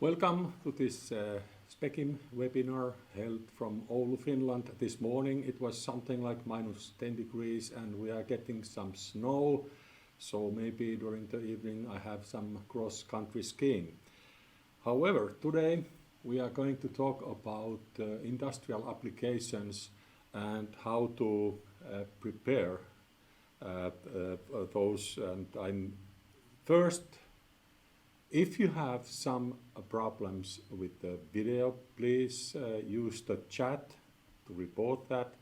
Welcome to this Specim webinar held from Oulu, Finland. This morning it was something like minus 10 degrees and we are getting some snow, so maybe during the evening I have some cross-country skiing. However, today we are going to talk about industrial applications and how to prepare those. And I'm first, if you have some problems with the video, please use the chat to report that.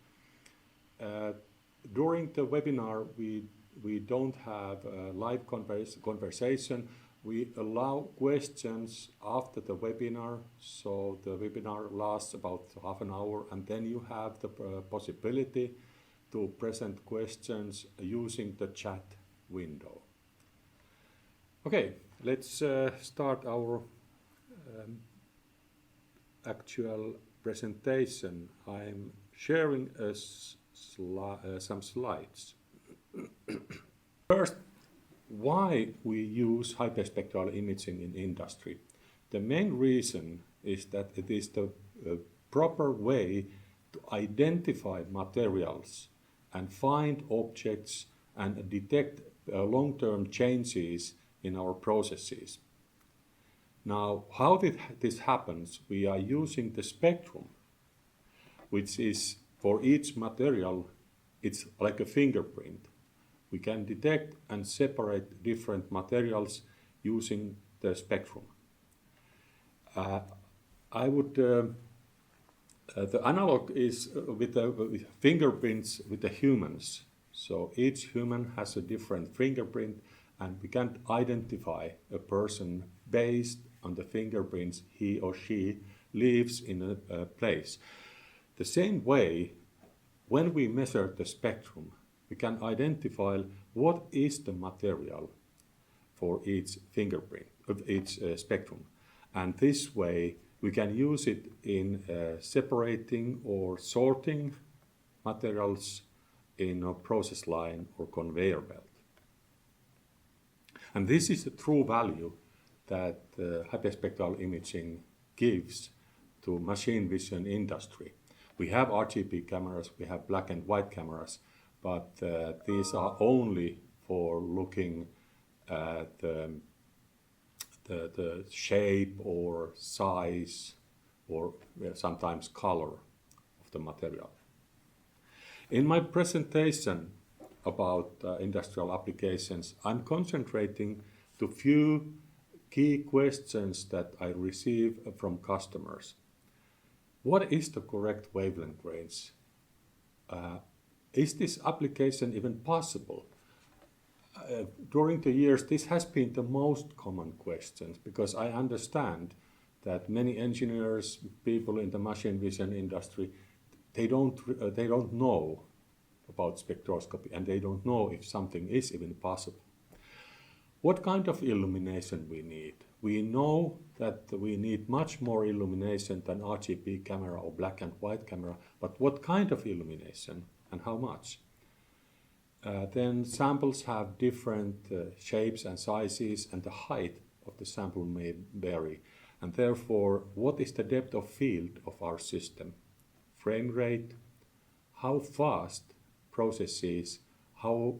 During the webinar, we don't have a live conversation. We allow questions after the webinar, so the webinar lasts about half an hour, and then you have the possibility to present questions using the chat window. Okay, let's start our actual presentation. I'm sharing some slides. First, why we use hyperspectral imaging in industry. The main reason is that it is the proper way to identify materials and find objects and detect long-term changes in our processes. Now, how this happens, we are using the spectrum, which is for each material, it's like a fingerprint. We can detect and separate different materials using the spectrum. The analog is with fingerprints with the humans. So each human has a different fingerprint, and we can identify a person based on the fingerprints he or she lives in a place. The same way, when we measure the spectrum, we can identify what is the material for each fingerprint of each spectrum. And this way, we can use it in separating or sorting materials in a process line or conveyor belt. And this is the true value that hyperspectral imaging gives to machine vision industry. We have RGB cameras, we have black and white cameras, but these are only for looking at the shape or size or sometimes color of the material. In my presentation about industrial applications, I'm concentrating to few key questions that I receive from customers. What is the correct wavelength range? Is this application even possible? During the years, this has been the most common question, because I understand that many engineers, people in the machine vision industry, they don't know about spectroscopy, and they don't know if something is even possible. What kind of illumination we need? We know that we need much more illumination than RGB camera or black and white camera, but what kind of illumination and how much? Then samples have different shapes and sizes, and the height of the sample may vary. And therefore, what is the depth of field of our system? Frame rate, how fast processes, how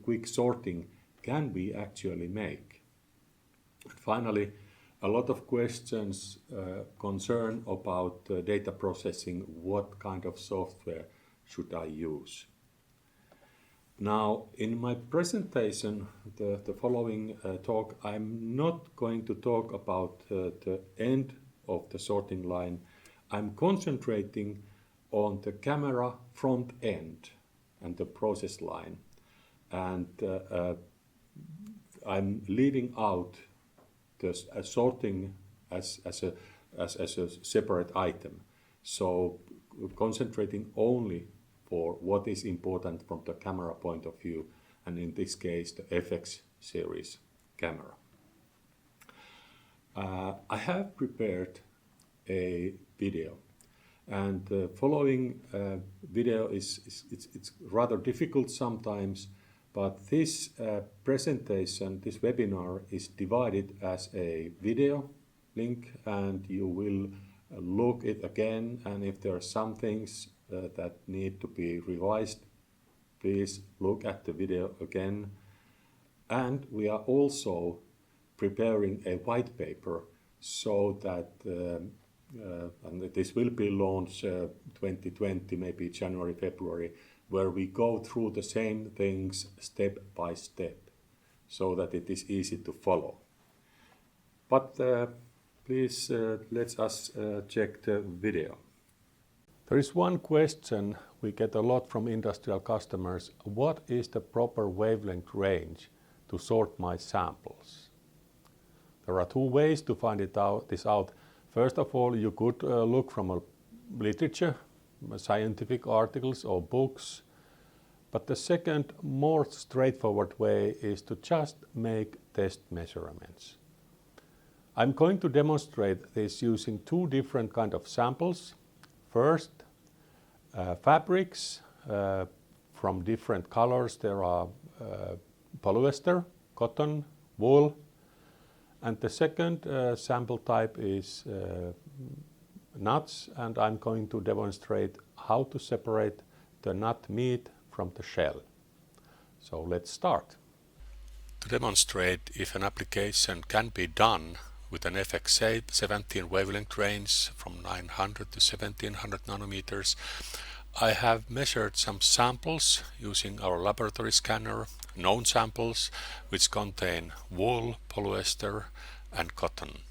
quick sorting can we actually make? And finally, a lot of questions concern about data processing. What kind of software should I use? Now, in my presentation, the following talk, I'm not going to talk about the end of the sorting line. I'm concentrating on the camera front end and the process line, and I'm leaving out the sorting as a separate item. So concentrating only for what is important from the camera point of view, and in this case the FX series camera. I have prepared a video, and the following video it's rather difficult sometimes, but this presentation, this webinar is divided as a video link and you will look it again, and if there are some things that need to be revised, please look at the video again. And we are also preparing a white paper so that and this will be launched 2020, maybe January, February, where we go through the same things step by step so that it is easy to follow. But please let us check the video. There is one question we get a lot from industrial customers: what is the proper wavelength range to sort my samples? There are two ways to find this out. First of all, you could look from a literature, scientific articles or books. But the second, more straightforward way is to just make test measurements. I'm going to demonstrate this using two different kind of samples. First, fabrics from different colors. There are polyester, cotton, wool. And the second sample type is nuts, and I'm going to demonstrate how to separate the nut meat from the shell. So let's start. To demonstrate if an application can be done with an FX17 wavelength range from 900 to 1700 nanometers, I have measured some samples using our laboratory scanner, known samples which contain wool, polyester and cotton.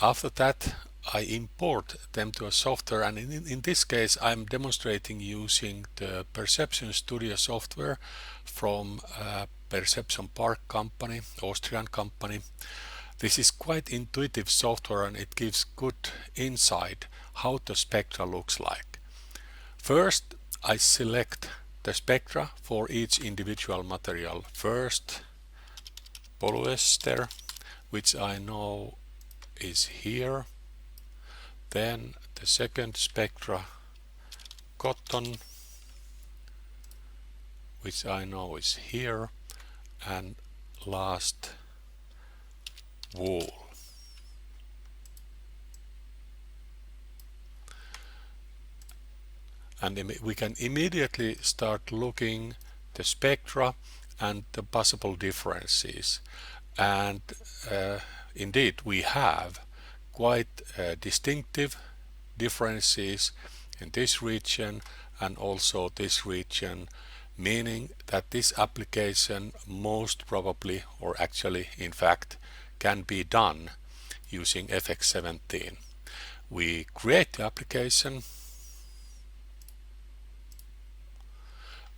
After that, I import them to a software, and in this case I'm demonstrating using the Perception Studio software from Perception Park company, Austrian company. This is quite intuitive software and it gives good insight how the spectra looks like. First, I select the spectra for each individual material. First, polyester, which I know is here. Then the second spectra, cotton, which I know is here. And last, wool. And we can immediately start looking the spectra and the possible differences. And indeed we have quite distinctive differences in this region and also this region, meaning that this application most probably, or actually in fact, can be done using FX17. We create the application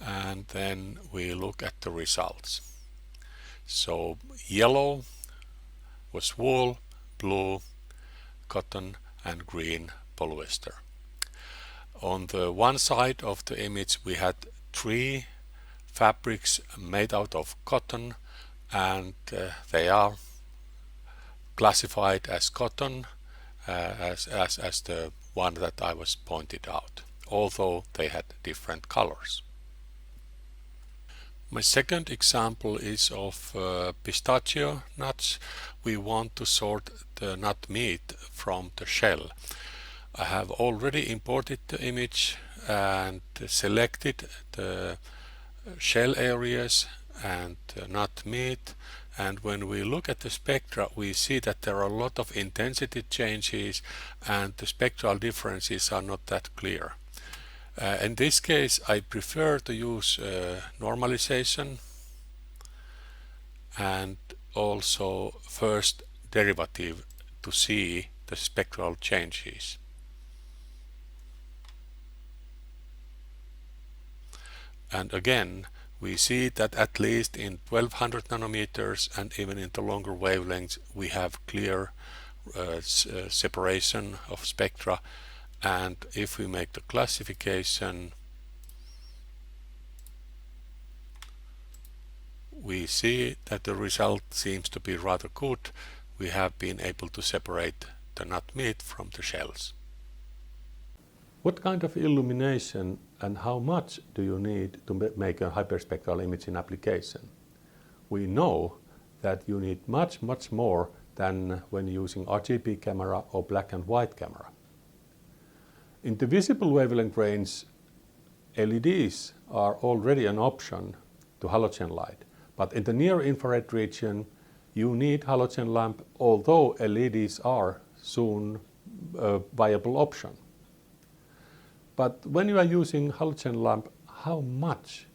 and then we look at the results. So yellow was wool, blue, cotton and green polyester. On the one side of the image we had three fabrics made out of cotton, and they are classified as cotton as the one that I was pointed out, although they had different colors. My second example is of pistachio nuts. We want to sort the nut meat from the shell. I have already imported the image and selected the shell areas and the nut meat, and when we look at the spectra we see that there are a lot of intensity changes and the spectral differences are not that clear. In this case I prefer to use normalization and also first derivative to see the spectral changes. And again we see that at least in 1200 nanometers and even in the longer wavelengths we have clear separation of spectra. And if we make the classification, we see that the result seems to be rather good. We have been able to separate the nut meat from the shells. What kind of illumination and how much do you need to make a hyperspectral image in application? We know that you need much more than when using RGB camera or black and white camera. In the visible wavelength range, LEDs are already an option to halogen light, but in the near infrared region you need halogen lamp, although LEDs are soon a viable option. But when you are using halogen lamp, how much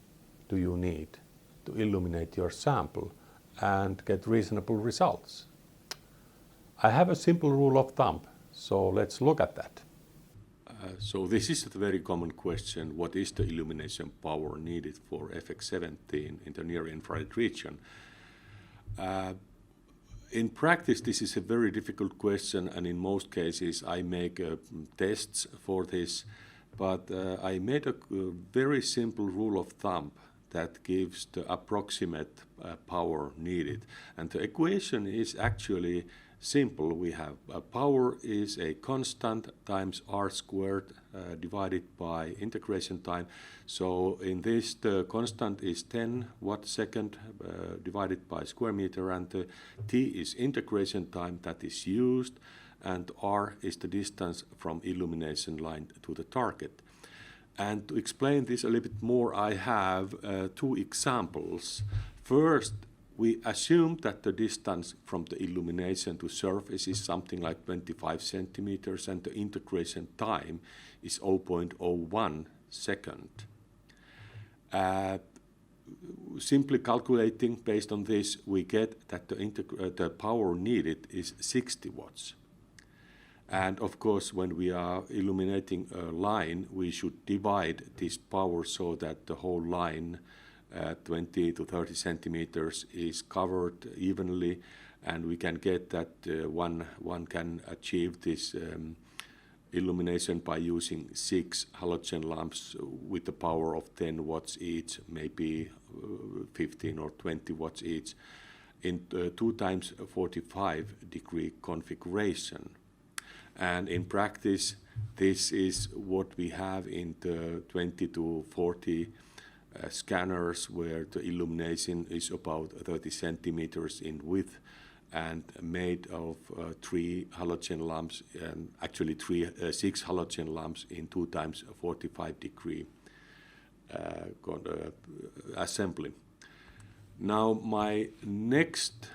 do you need to illuminate your sample and get reasonable results? I have a simple rule of thumb, so let's look at that. So this is a very common question. What is the illumination power needed for FX17 in the near infrared region? In practice, this is a very difficult question, and in most cases I make tests for this, but I made a very simple rule of thumb that gives the approximate power needed. And the equation is actually simple. We have power is a constant times r squared divided by integration time. So in this, the constant is 10 watt second divided by square meter, and the t is integration time that is used, and r is the distance from illumination line to the target. And to explain this a little bit more, I have two examples. First, we assume that the distance from the illumination to surface is something like 25 centimeters, and the integration time is 0.01 second. Simply calculating based on this, we get that the power needed is 60 watts. And of course, when we are illuminating a line, we should divide this power so that the whole line 20 to 30 centimeters is covered evenly, and we can get that one can achieve this illumination by using 6 halogen lamps with the power of 10 watts each, maybe 15 or 20 watts each, in 2 times 45 degree configuration. And in practice, this is what we have in the 20 to 40 scanners, where the illumination is about 30 centimeters in width and made of 3 halogen lamps, and actually 6 halogen lamps in 2 times 45 degree assembly. Now my next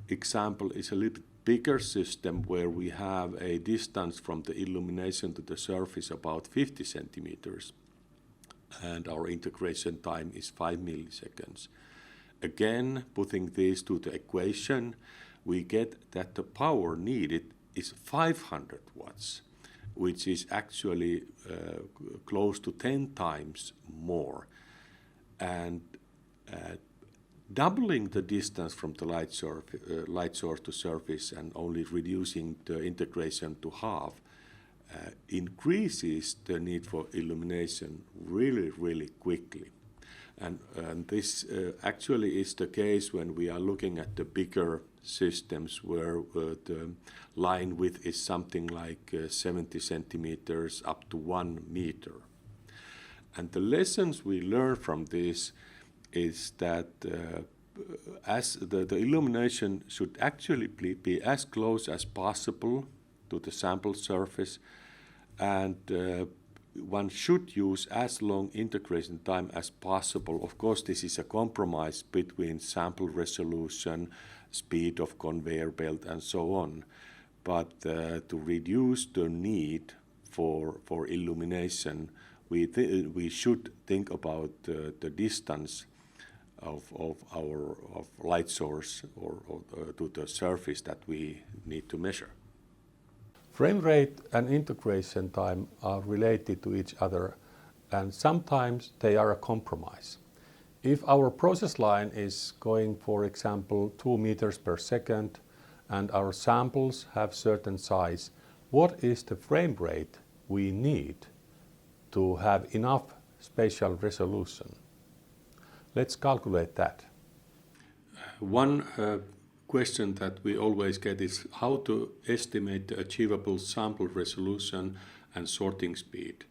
example is a little bit bigger system, where we have a distance from the illumination to the surface about 50 centimeters. And our integration time is 5 milliseconds. Again, putting this to the equation, we get that the power needed is 500 watts, which is actually close to 10 times more. And doubling the distance from the light source to surface and only reducing the integration to half increases the need for illumination really quickly. And this actually is the case when we are looking at the bigger systems, where the line width is something like 70 centimeters up to 1 meter. And the lessons we learn from this is that as the illumination should actually be as close as possible to the sample surface, and one should use as long integration time as possible. Of course, this is a compromise between sample resolution, speed of conveyor belt, and so on. But to reduce the need for illumination, we should think about the distance of our light source or to the surface that we need to measure. Frame rate and integration time are related to each other, and sometimes they are a compromise. If our process line is going, for example, 2 meters per second, and our samples have certain size, what is the frame rate we need to have enough spatial resolution? Let's calculate that. One question that we always get is how to estimate the achievable sample resolution and sorting speed.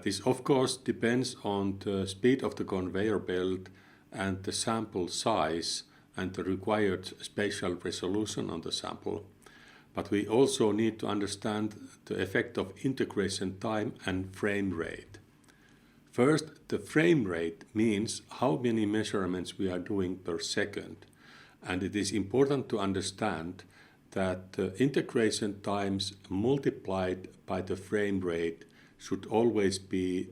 This of course depends on the speed of the conveyor belt and the sample size and the required spatial resolution on the sample, but we also need to understand the effect of integration time and frame rate. First, the frame rate means how many measurements we are doing per second, and it is important to understand that the integration times multiplied by the frame rate should always be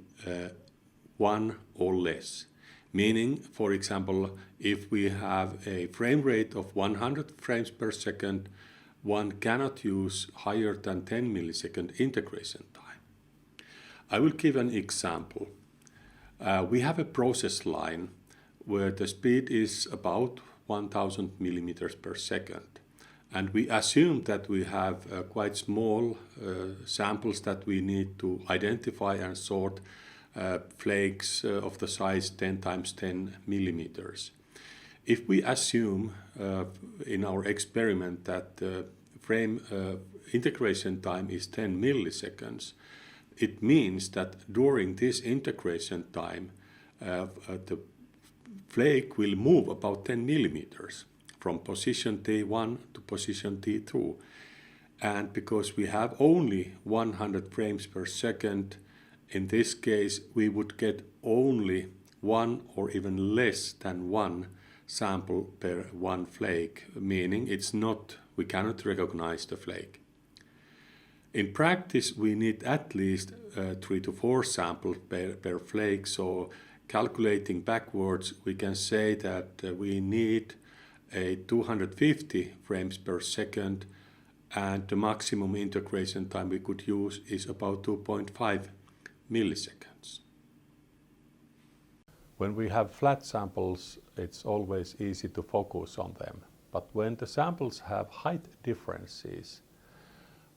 1 or less. Meaning, for example, if we have a frame rate of 100 frames per second, one cannot use higher than 10 millisecond integration time. I will give an example. We have a process line where the speed is about 1000 millimeters per second. And we assume that we have quite small samples that we need to identify and sort flakes of the size 10 times 10 millimeters. If we assume in our experiment that the frame integration time is 10 milliseconds, it means that during this integration time, the flake will move about 10 millimeters from position T1 to position T2. And because we have only 100 frames per second, in this case we would get only one or even less than one sample per one flake, meaning we cannot recognize the flake. In practice, we need at least 3 to 4 samples per flake, so calculating backwards, we can say that we need a 250 frames per second, and the maximum integration time we could use is about 2.5 milliseconds. When we have flat samples, it's always easy to focus on them. But when the samples have height differences,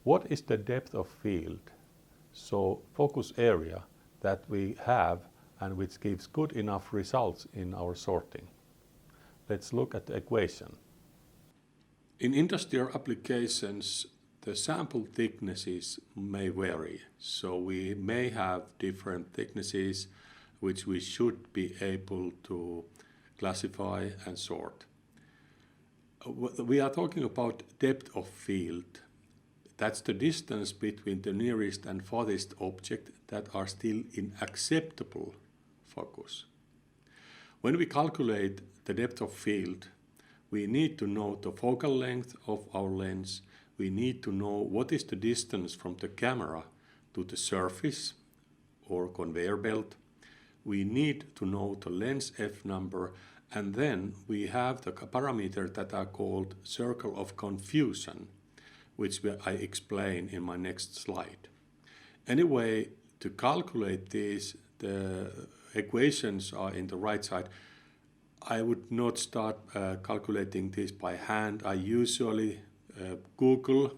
what is the depth of field, so focus area, that we have and which gives good enough results in our sorting? Let's look at the equation. In industrial applications, the sample thicknesses may vary, so we may have different thicknesses which we should be able to classify and sort. We are talking about depth of field. That's the distance between the nearest and farthest object that are still in acceptable focus. When we calculate the depth of field, we need to know the focal length of our lens. We need to know what is the distance from the camera to the surface or conveyor belt. We need to know the lens F number, and then we have the parameters that are called circle of confusion, which I explain in my next slide. Anyway, to calculate this, the equations are in the right side. I would not start calculating this by hand. I usually Google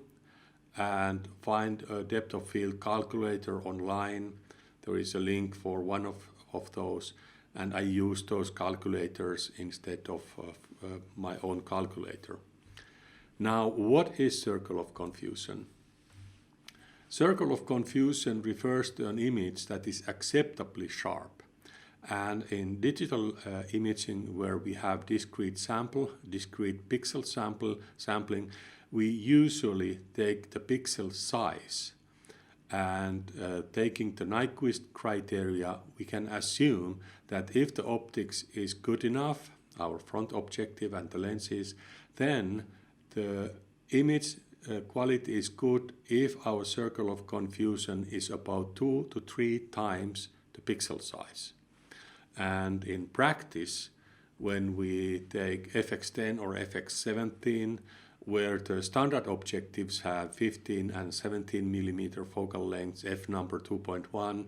and find a depth of field calculator online. There is a link for one of those, and I use those calculators instead of my own calculator. Now, what is circle of confusion? Circle of confusion refers to an image that is acceptably sharp. And in digital imaging, where we have discrete pixel sampling, we usually take the pixel size, and taking the Nyquist criteria, we can assume that if the optics is good enough, our front objective and the lenses, then the image quality is good if our circle of confusion is about 2 to 3 times the pixel size. And in practice, when we take FX10 or FX17, where the standard objectives have 15 and 17 millimeter focal lengths, f number 2.1,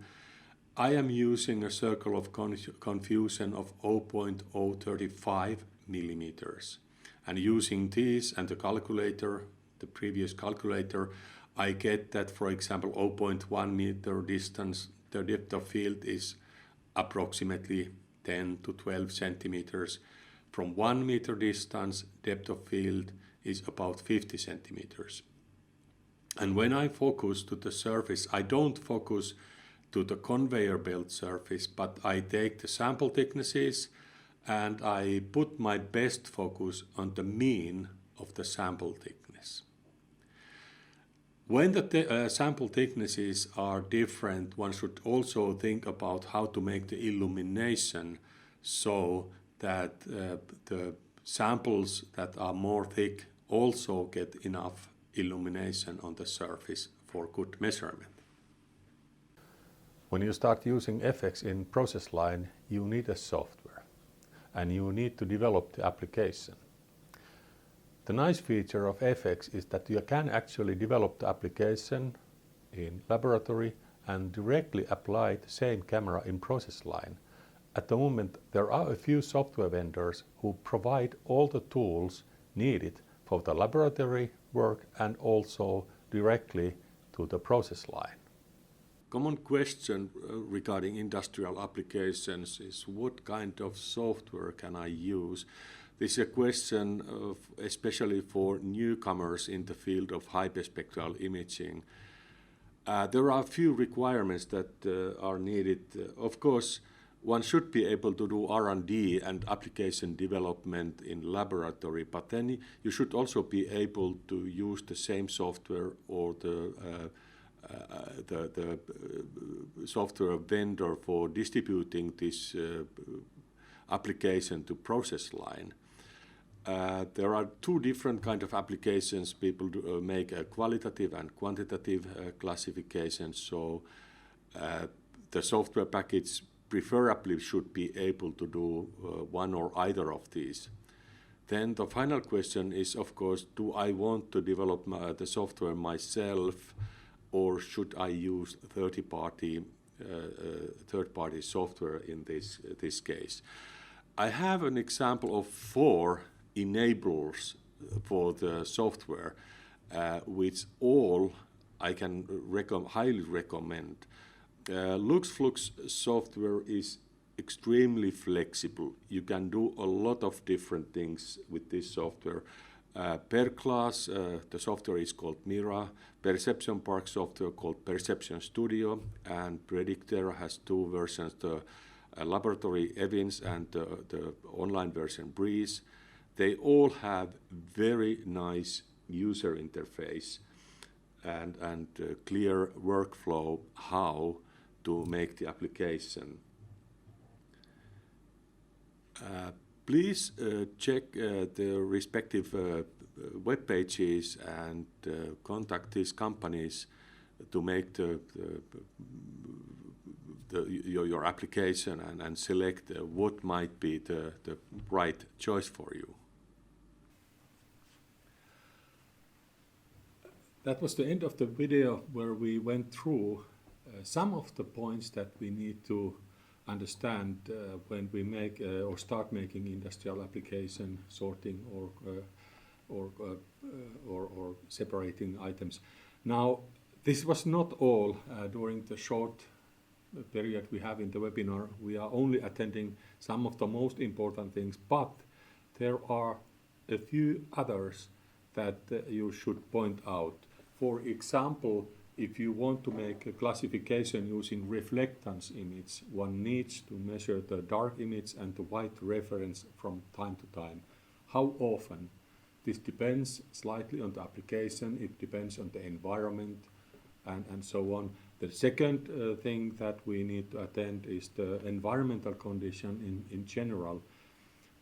I am using a circle of confusion of 0.035 millimeters. And using these and the calculator, the previous calculator, I get that, for example, 0.1 meter distance, the depth of field is approximately 10 to 12 centimeters. From 1 meter distance, depth of field is about 50 centimeters. And when I focus to the surface, I don't focus to the conveyor belt surface, but I take the sample thicknesses and I put my best focus on the mean of the sample thickness. When the sample thicknesses are different, one should also think about how to make the illumination so that the samples that are more thick also get enough illumination on the surface for good measurement. When you start using FX in process line, you need a software and you need to develop the application. The nice feature of FX is that you can actually develop the application in laboratory and directly apply the same camera in process line. At the moment, there are a few software vendors who provide all the tools needed for the laboratory work and also directly to the process line. Common question regarding industrial applications is what kind of software can I use? This is a question especially for newcomers in the field of hyperspectral imaging. There are a few requirements that are needed. Of course, one should be able to do R&D and application development in laboratory, but then you should also be able to use the same software or the software vendor for distributing this application to process line. There are two different kind of applications. People make a qualitative and quantitative classifications. So the software package preferably should be able to do one or either of these. Then the final question is, of course, do I want to develop the software myself, or should I use third-party software in this case? I have an example of 4 enablers for the software, which all I can highly recommend. LuxFlux software is extremely flexible. You can do a lot of different things with this software. Per class, the software is called Mira. Perception Park software called Perception Studio, and Predictor has 2 versions, the laboratory Evans and the online version Breeze. They all have very nice user interface and clear workflow how to make the application. Please check the respective web pages and contact these companies to make your application and select what might be the right choice for you. That was the end of the video where we went through some of the points that we need to understand when we make or start making industrial application sorting or separating items. Now, this was not all during the short period we have in the webinar. We are only attending some of the most important things, but there are a few others that you should point out. For example, if you want to make a classification using reflectance image, one needs to measure the dark image and the white reference from time to time. How often? This depends slightly on the application, it depends on the environment, and so on. The second thing that we need to attend is the environmental condition in general.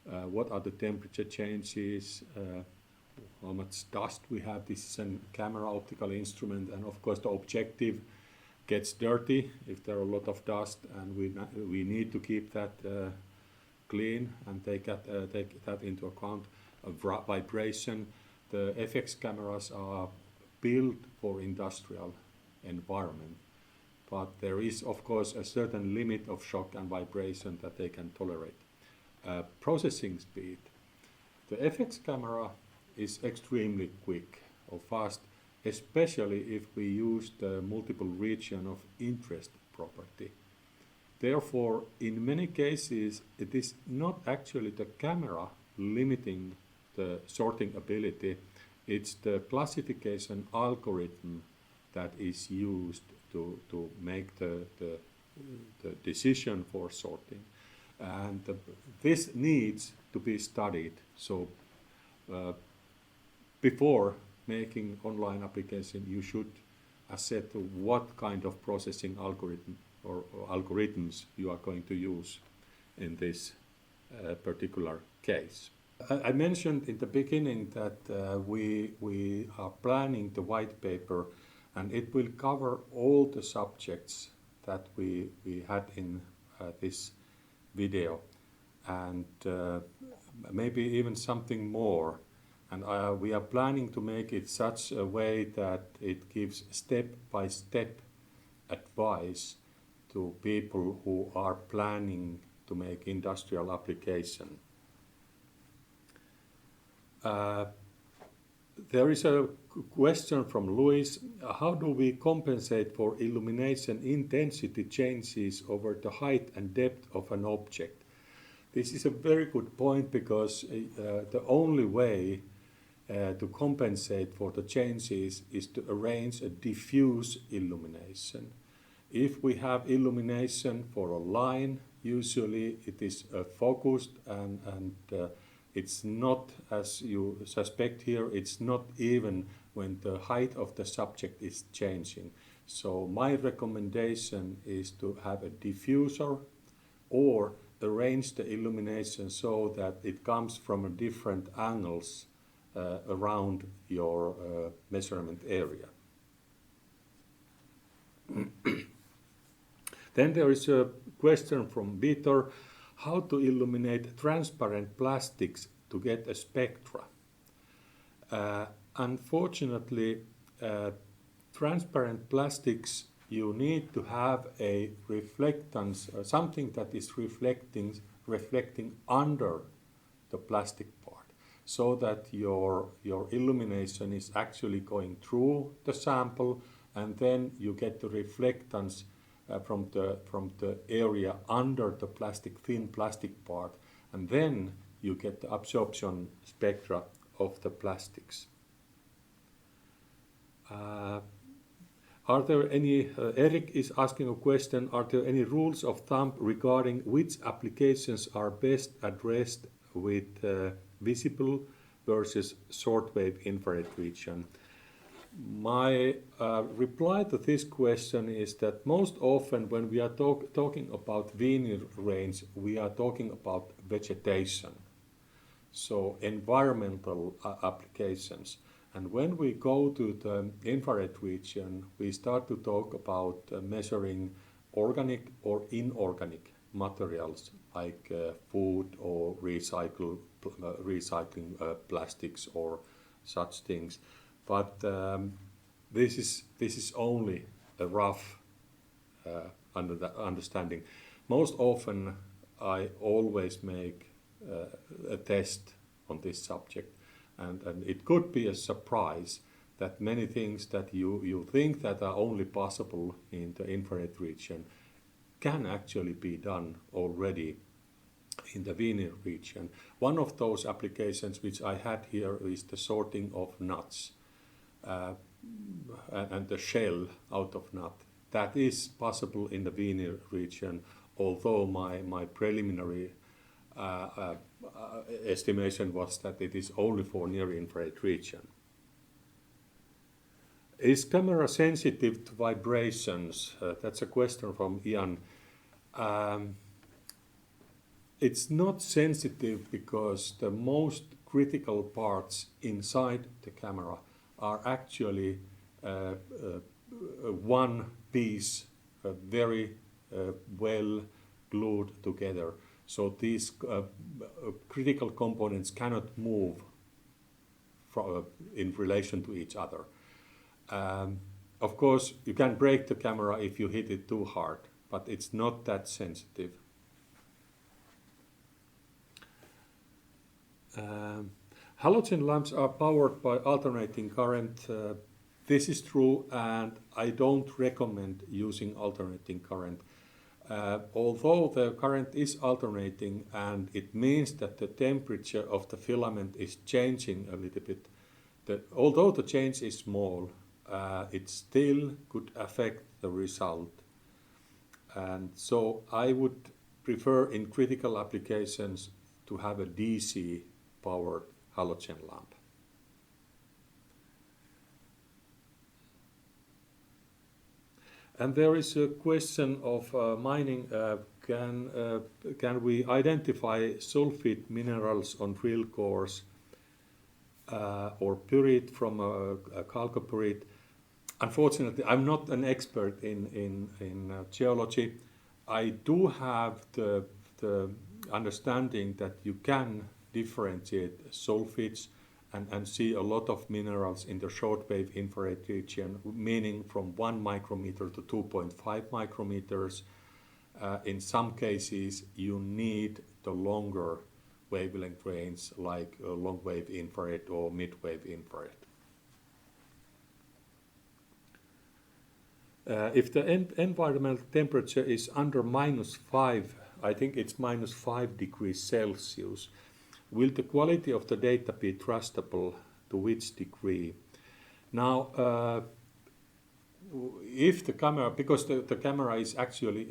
What are the temperature changes? How much dust we have. This is a camera optical instrument, and of course the objective gets dirty if there are a lot of dust, and we need to keep that clean and take that into account. Vibration. The FX cameras are built for industrial environment, but there is of course a certain limit of shock and vibration that they can tolerate. Processing speed. The FX camera is extremely quick or fast, especially if we use the multiple region of interest property. Therefore, in many cases, it is not actually the camera limiting the sorting ability, it's the classification algorithm that is used to make the decision for sorting. And this needs to be studied. So before making online application, you should assess what kind of processing algorithm or algorithms you are going to use in this particular case. I mentioned in the beginning that we are planning the white paper, and it will cover all the subjects that we had in this video, and maybe even something more. And we are planning to make it such a way that it gives step-by-step advice to people who are planning to make industrial application. There is a question from Luis. How do we compensate for illumination intensity changes over the height and depth of an object? This is a very good point, because the only way to compensate for the changes is to arrange a diffuse illumination. If we have illumination for a line, usually it is focused and it's not, as you suspect here, it's not even when the height of the subject is changing. So my recommendation is to have a diffuser or arrange the illumination so that it comes from different angles around your measurement area. Then there is a question from Vitor: how to illuminate transparent plastics to get a spectra? Unfortunately, transparent plastics, you need to have a reflectance, something that is reflecting under the plastic part, so that your illumination is actually going through the sample, and then you get the reflectance from the area under the thin plastic part, and then you get the absorption spectra of the plastics. Are there any, Eric is asking a question, are there any rules of thumb regarding which applications are best addressed with visible versus shortwave infrared region? My reply to this question is that most often when we are talking about Wiener range, we are talking about vegetation, so environmental applications. And when we go to the infrared region, we start to talk about measuring organic or inorganic materials like food or recycling plastics or such things. But this is only a rough understanding. Most often, I always make a test on this subject, and it could be a surprise that many things that you think that are only possible in the infrared region can actually be done already in the Wiener region. One of those applications which I had here is the sorting of nuts. And the shell out of nut. That is possible in the Wiener region, although my preliminary estimation was that it is only for near infrared region. Is camera sensitive to vibrations? That's a question from Ian. It's not sensitive because the most critical parts inside the camera are actually one piece, very well glued together. So these critical components cannot move in relation to each other. Of course, you can break the camera if you hit it too hard, but it's not that sensitive. Halogen lamps are powered by alternating current. This is true, and I don't recommend using alternating current. Although the current is alternating, and it means that the temperature of the filament is changing a little bit, although the change is small, it still could affect the result. And so I would prefer in critical applications to have a DC powered halogen lamp. And there is a question of mining. Can we identify sulfide minerals on drill cores or pyrite from a chalcopyrite? Unfortunately, I'm not an expert in geology. I do have the understanding that you can differentiate sulfides and see a lot of minerals in the shortwave infrared region, meaning from 1 micrometer to 2.5 micrometers. In some cases, you need the longer wavelength range, like long wave infrared or mid wave infrared. If the environmental temperature is under -5, I think it's -5 degrees Celsius, will the quality of the data be trustable? To which degree? Now, if the camera, because the camera is actually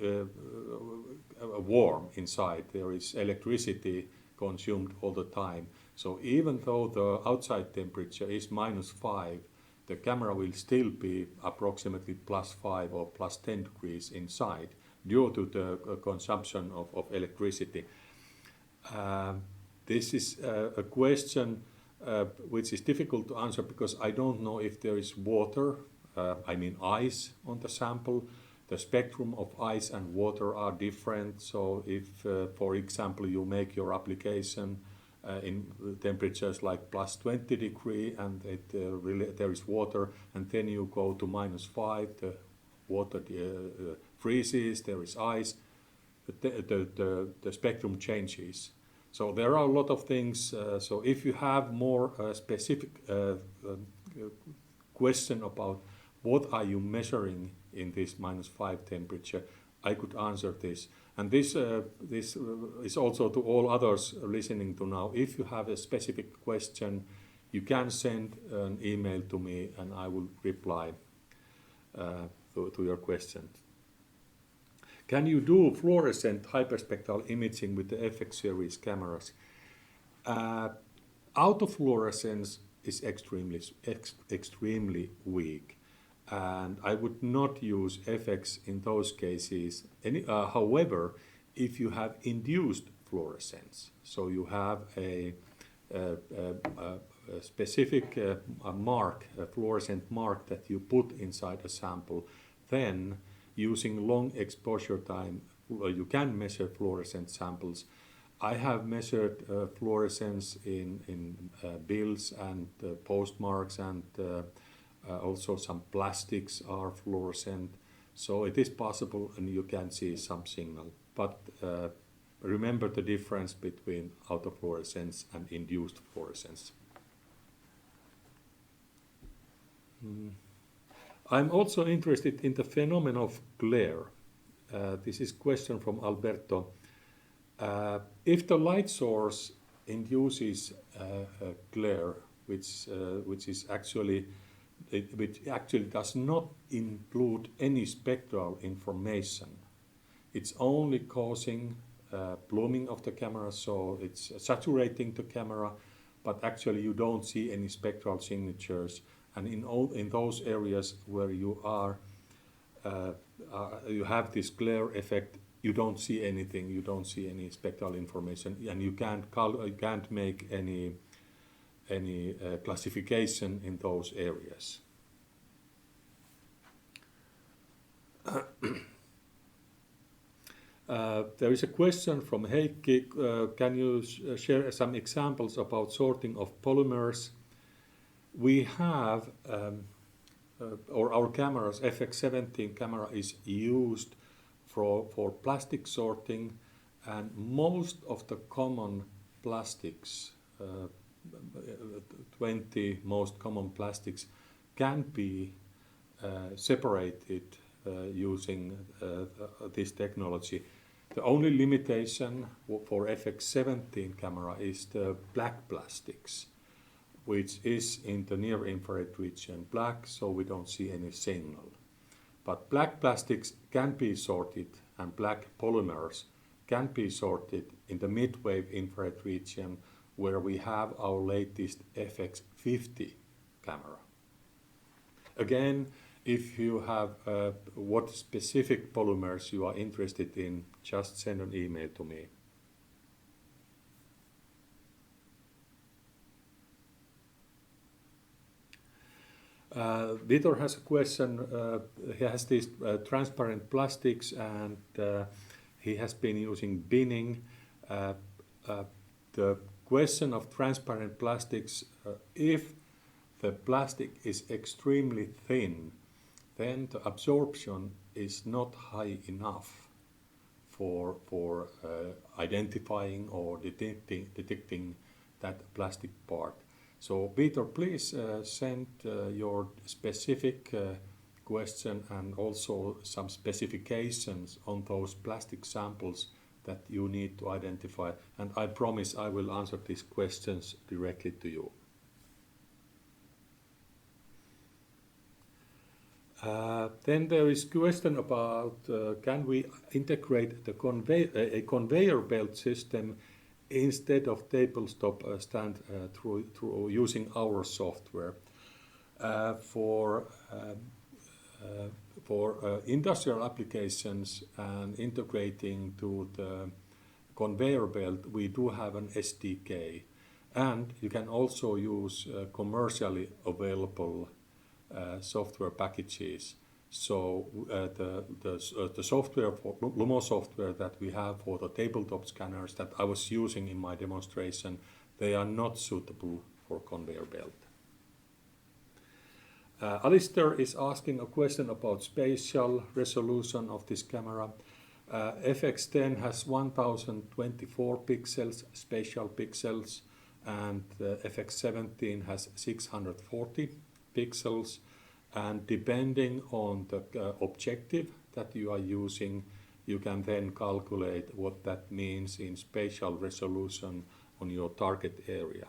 warm inside, there is electricity consumed all the time. So even though the outside temperature is -5, the camera will still be approximately +5 or +10 degrees inside due to the consumption of electricity. This is a question which is difficult to answer because I don't know if there is water, I mean ice, on the sample. The spectrum of ice and water are different. So if, for example, you make your application in temperatures like +20 degree and there is water, and then you go to -5, the water freezes, there is ice, the spectrum changes. So there are a lot of things. So if you have more specific question about what are you measuring in this -5 temperature, I could answer this. And this is also to all others listening to now. If you have a specific question, you can send an email to me and I will reply to your question. Can you do fluorescent hyperspectral imaging with the FX series cameras? Autofluorescence is extremely weak, and I would not use FX in those cases. However, if you have induced fluorescence, so you have a specific mark, a fluorescent mark that you put inside a sample, then using long exposure time, you can measure fluorescent samples. I have measured fluorescence in bills and postmarks, and also some plastics are fluorescent. So it is possible and you can see some signal. But remember the difference between autofluorescence and induced fluorescence. I'm also interested in the phenomenon of glare. This is a question from Alberto. If the light source induces glare, which actually does not include any spectral information, it's only causing blooming of the camera, so it's saturating the camera, but actually you don't see any spectral signatures. And in those areas where you you have this glare effect, you don't see anything. You don't see any spectral information, and you can't make any classification in those areas. There is a question from Heikki. Can you share some examples about sorting of polymers? We have, or our cameras, FX17 camera is used for plastic sorting, and most of the common plastics, 20 most common plastics, can be separated using this technology. The only limitation for FX17 camera is the black plastics, which is in the near infrared region black, so we don't see any signal. But black plastics can be sorted and black polymers can be sorted in the mid-wave infrared region where we have our latest FX50 camera. Again, if you have what specific polymers you are interested in, just send an email to me. Vitor has a question. He has these transparent plastics and he has been using binning. The question of transparent plastics, if the plastic is extremely thin, then the absorption is not high enough for identifying or detecting that plastic part. So Peter, please send your specific question and also some specifications on those plastic samples that you need to identify. And I promise I will answer these questions directly to you. Then there is question about can we integrate the conveyor belt system instead of tabletop stand through using our software. For industrial applications and integrating to the conveyor belt, we do have an SDK, and you can also use commercially available software packages. So the software, for Lumo software that we have for the tabletop scanners that I was using in my demonstration, they are not suitable for conveyor belt. Alistair is asking a question about spatial resolution of this camera. FX10 has 1024 pixels, spatial pixels, and FX17 has 640 pixels. And depending on the objective that you are using, you can then calculate what that means in spatial resolution on your target area.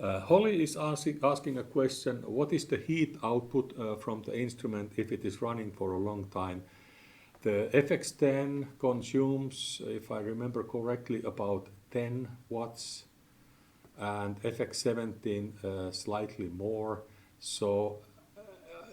Holly is asking a question, what is the heat output from the instrument if it is running for a long time? The FX10 consumes, if I remember correctly, about 10 watts. And FX17 slightly more. So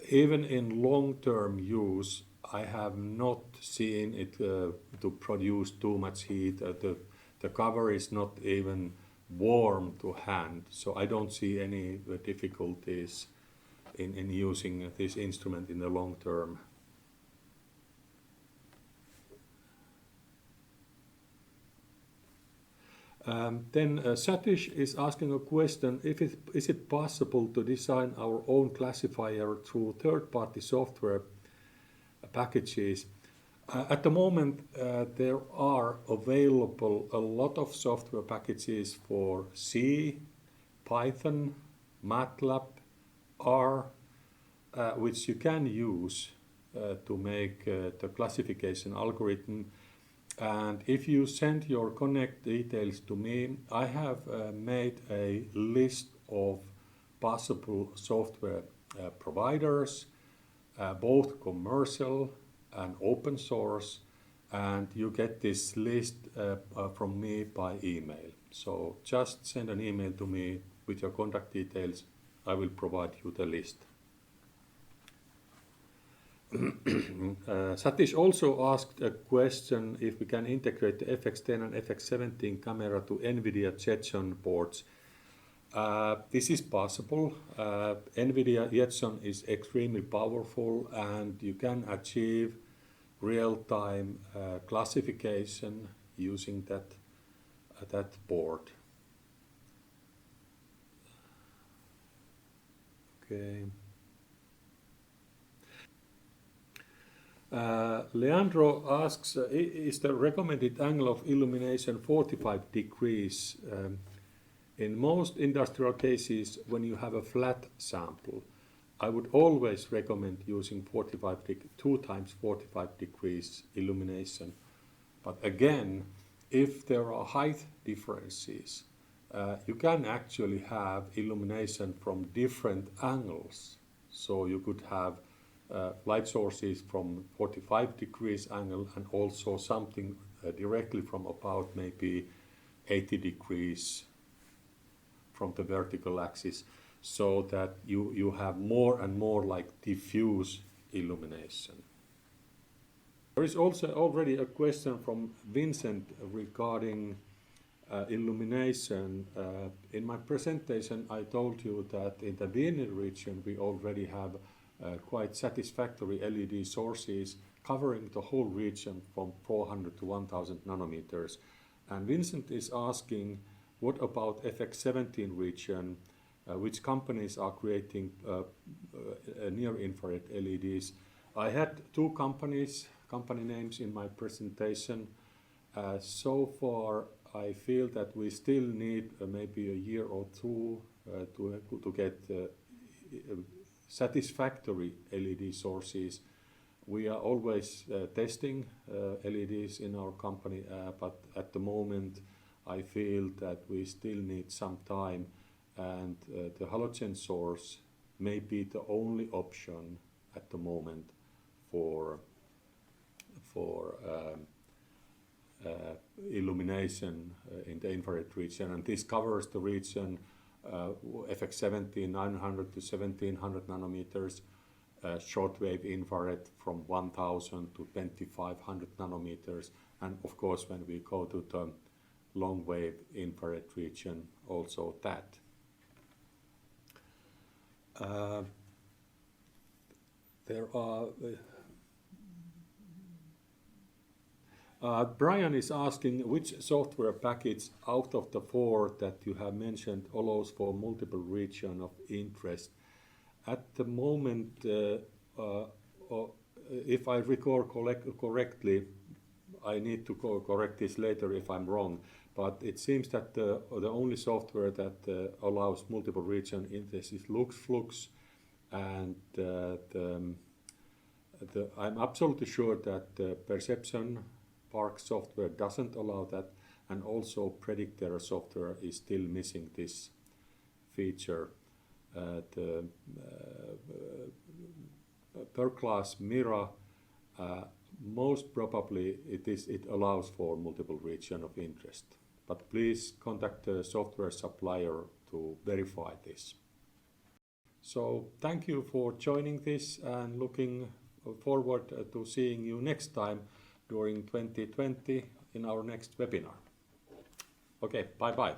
even in long-term use, I have not seen it to produce too much heat. The cover is not even warm to hand, so I don't see any difficulties in using this instrument in the long term. Then Satish is asking a question, is it possible to design our own classifier through third-party software packages? At the moment, there are available a lot of software packages for C, Python, MATLAB, R, which you can use to make the classification algorithm. And if you send your connect details to me, I have made a list of possible software providers, both commercial and open source, and you get this list from me by email. So just send an email to me with your contact details. I will provide you the list. Satish also asked a question if we can integrate the FX10 and FX17 camera to NVIDIA Jetson boards. This is possible. NVIDIA Jetson is extremely powerful and you can achieve real-time classification using that board. Okay. Leandro asks, is the recommended angle of illumination 45 degrees? In most industrial cases, when you have a flat sample, I would always recommend using 2 times 45 degrees illumination. But again, if there are height differences, you can actually have illumination from different angles. So you could have light sources from 45 degrees angle and also something directly from about maybe 80 degrees from the vertical axis, so that you have more and more like diffuse illumination. There is also already a question from Vincent regarding illumination. In my presentation I told you that in the Vienna region we already have quite satisfactory LED sources covering the whole region from 400 to 1000 nanometers. And Vincent is asking, what about FX17 region? Which companies are creating near-infrared LEDs? I had two company names in my presentation. So far I feel that we still need maybe a year or two to get satisfactory LED sources. We are always testing LEDs in our company, but at the moment I feel that we still need some time, and the halogen source may be the only option at the moment for illumination in the infrared region, and this covers the region FX17 900 to 1700 nanometers, shortwave infrared from 1000 to 2500 nanometers, and of course when we go to the long wave infrared region, also that. There are Brian is asking which software package out of the 4 that you have mentioned allows for multiple regions of interest. At the moment, if I recall correctly, I need to correct this later if I'm wrong, but it seems that the only software that allows multiple region interest is LuxFlux, and I'm absolutely sure that the Perception Park software doesn't allow that, and also Predictor software is still missing this feature. The per class Mira, most probably it allows for multiple region of interest, but please contact the software supplier to verify this. So thank you for joining this, and looking forward to seeing you next time during 2020 in our next webinar. Okay, bye bye.